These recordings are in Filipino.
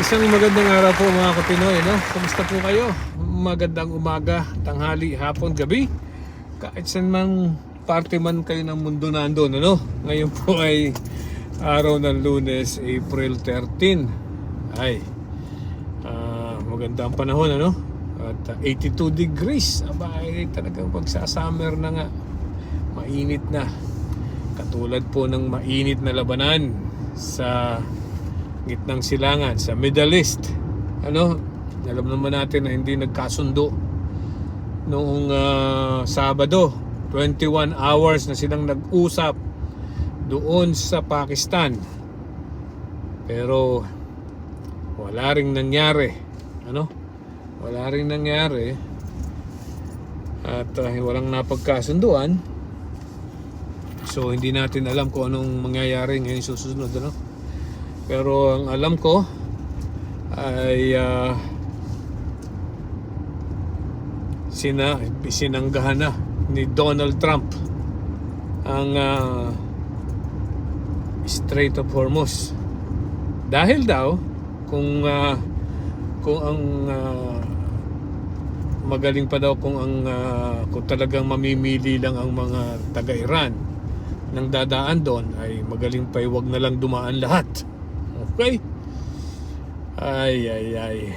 Isang magandang araw po mga kapinoy, no? Kumusta po kayo? Magandang umaga, tanghali, hapon, gabi. Kahit saan man parte man kayo ng mundo nandun, ano? Ngayon po ay araw ng Lunes, April 13. Ay, maganda ang panahon, ano? At 82 degrees. Aba, ay talagang pagsasummer na nga. Mainit na. Katulad po ng mainit na labanan sa gitnang silangan sa Middle East. Ano, alam naman natin na hindi nagkasundo noong Sabado. 21 hours na silang nag-usap doon sa Pakistan, pero wala ring nangyari. Ano, wala ring nangyari at walang napagkasunduan. So hindi natin alam kung anong mangyayari ngayon susunod, ano. Pero ang alam ko ay sinanggahan na ni Donald Trump ang Strait of Hormuz. Dahil daw kung ang magaling pa daw kung talagang mamimili lang ang mga taga-Iran nang dadaan doon, ay magaling pa wag na lang dumaan lahat. Okay? Ay.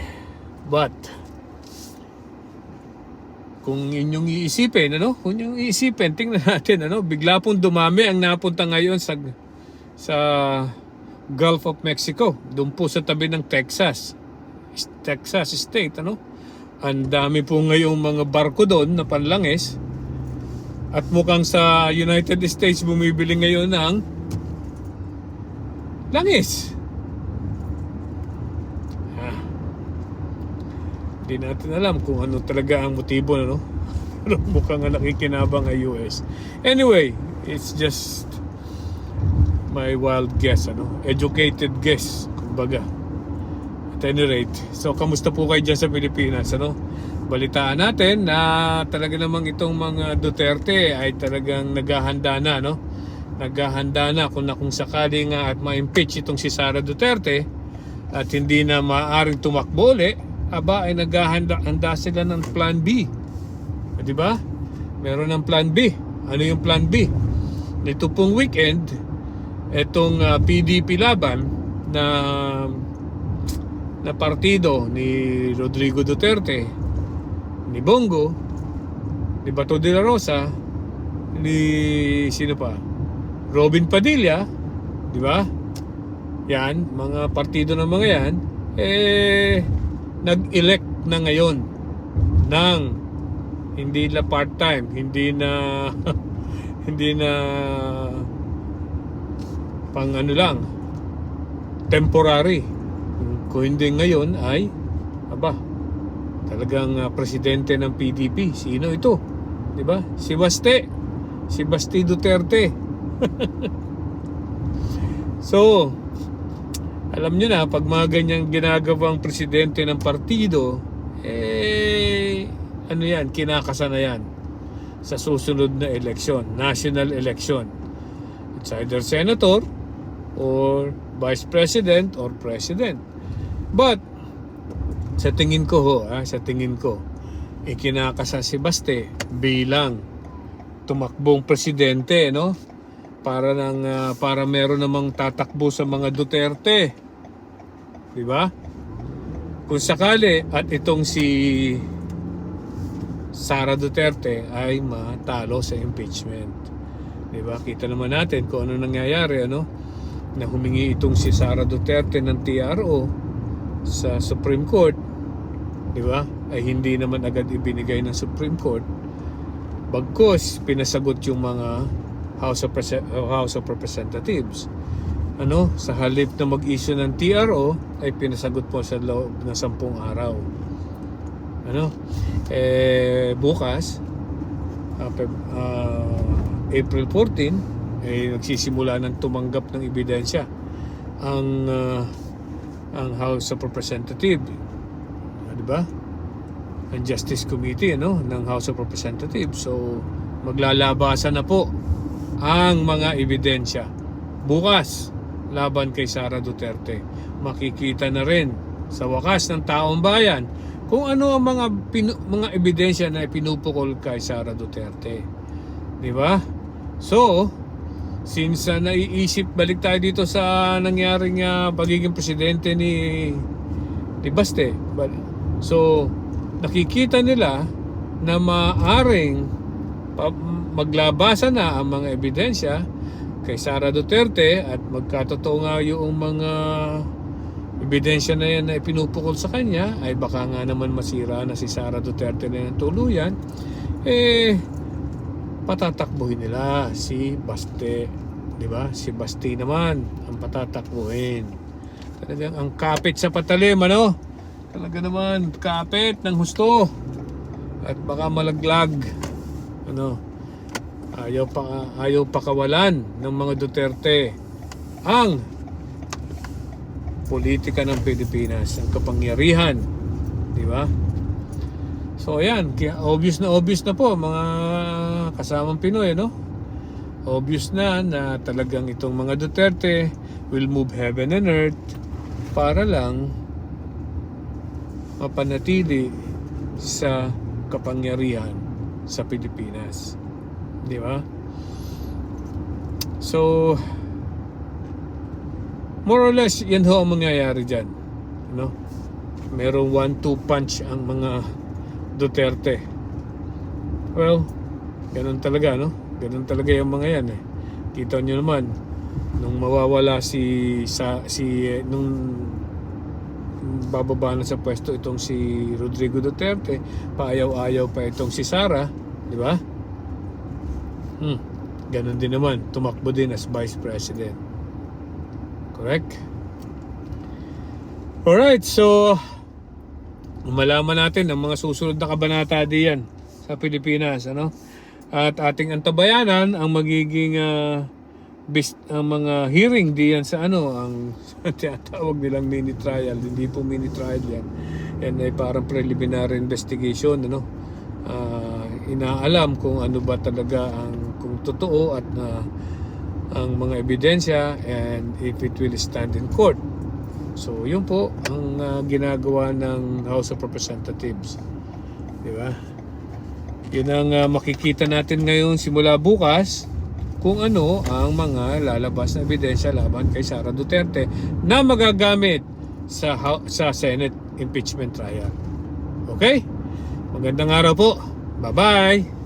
But kung inyong iisipin, ano? Kung inyong iisipin, tingnan natin, ano? Bigla pong dumami ang napunta ngayon sa Gulf of Mexico, doon po sa tabi ng Texas State, ano? Ang dami po ngayong mga barko doon na panlangis. At mukhang sa United States bumibili ngayon ng langis. Hindi natin alam kung ano talaga ang motibo, no? Pero mukhang nakikinabang ang US. Anyway, it's just my wild guess, ano? Educated guess, kumbaga. At any rate, so kamusta po kayo dyan sa Pilipinas, ano? Balitaan natin na talaga namang itong mga Duterte ay talagang naghahanda na, no? Naghahanda na kung sakali nga at ma-impeach itong si Sara Duterte at hindi na maaaring tumakbo ulit, aba ay naghahanda sila ng plan B. Di ba? Meron ng plan B. Ano yung plan B? Nito pong weekend, itong PDP laban na partido ni Rodrigo Duterte, ni Bongo, ni Bato de la Rosa, ni sino pa? Robin Padilla, di ba? Yan, mga partido ng mga yan, nag-elect na ngayon ng hindi na part-time, hindi na pang ano lang, temporary. Kung hindi ngayon ay talagang presidente ng PDP. Sino ito? 'Di ba? Si Basti Duterte. So, alam nyo na, pag mga ganyang ginagawang presidente ng partido, ano yan, kinakasa na yan sa susunod na eleksyon, national election. It's either senator or vice president or president. But sa tingin ko kinakasa si Baste bilang tumakbong presidente, no? Para meron namang tatakbo sa mga Duterte. Di ba? Kung sakali at itong si Sara Duterte ay matalo sa impeachment. Di ba? Kita naman natin kung ano nangyayari, ano? Na humingi itong si Sara Duterte ng TRO sa Supreme Court. Di ba? Ay hindi naman agad ibinigay ng Supreme Court. Bagkus pinasagot yung mga House of Representatives. Ano, sa halip na mag-issue ng TRO ay pinasagot po sa loob ng 10 araw. Ano? Bukas April 14 ay nagsisimula ng tumanggap ng ebidensya ang House of Representatives. Di ba? Ang Justice Committee, ano, ng House of Representatives. So maglalabasan na po ang mga ebidensya bukas laban kay Sara Duterte. Makikita na rin sa wakas ng taong bayan kung ano ang mga ebidensya na pinupukol kay Sara Duterte. Di ba? So, since naiisip, balik tayo dito sa nangyaring pagiging presidente ni Baste. So, nakikita nila na maaring maglabasan na ang mga ebidensya kay Sara Duterte at magkatotoo nga yung mga ebidensya na yan na ipinupukol sa kanya, ay baka nga naman masira na si Sara Duterte na yung tuluyan, patatakbuhin nila si Baste. Diba? Si Baste naman ang patatakbuhin. Talagang ang kapit sa patalim, ano? Talaga naman, kapit ng husto. At baka malaglag. Ano? Ayaw pa kawalan ng mga Duterte ang politika ng Pilipinas, ang kapangyarihan, di ba? So ayan, obvious na po mga kasamang Pinoy, no? Obvious na talagang itong mga Duterte will move heaven and earth para lang mapanatili sa kapangyarihan sa Pilipinas, di ba? So more or less, yan ho ang mangyayari dyan. No? Merong 1-2 punch ang mga Duterte. Well, ganun talaga, no? Ganun talaga yung mga yan, eh. Kita nyo naman, nung mawawala nung bababa na sa pwesto itong si Rodrigo Duterte, paayaw-ayaw pa itong si Sara, di ba? Ganun din naman, tumakbo din as Vice President. Correct? Alright, so malaman natin ang mga susunod na kabanata diyan sa Pilipinas, ano? At ating antabayanan ang magiging ang mga hearing diyan sa ang tinatawag nilang mini trial. Hindi po mini trial yan. Yan ay parang preliminary investigation, ano? Inaalam kung ano ba talaga kung totoo at ang mga ebidensya and if it will stand in court. So, yun po ang ginagawa ng House of Representatives. Di ba? Yun ang makikita natin ngayon simula bukas kung ano ang mga lalabas na ebidensya laban kay Sara Duterte na magagamit sa Senate impeachment trial. Okay? Magandang araw po. Bye-bye!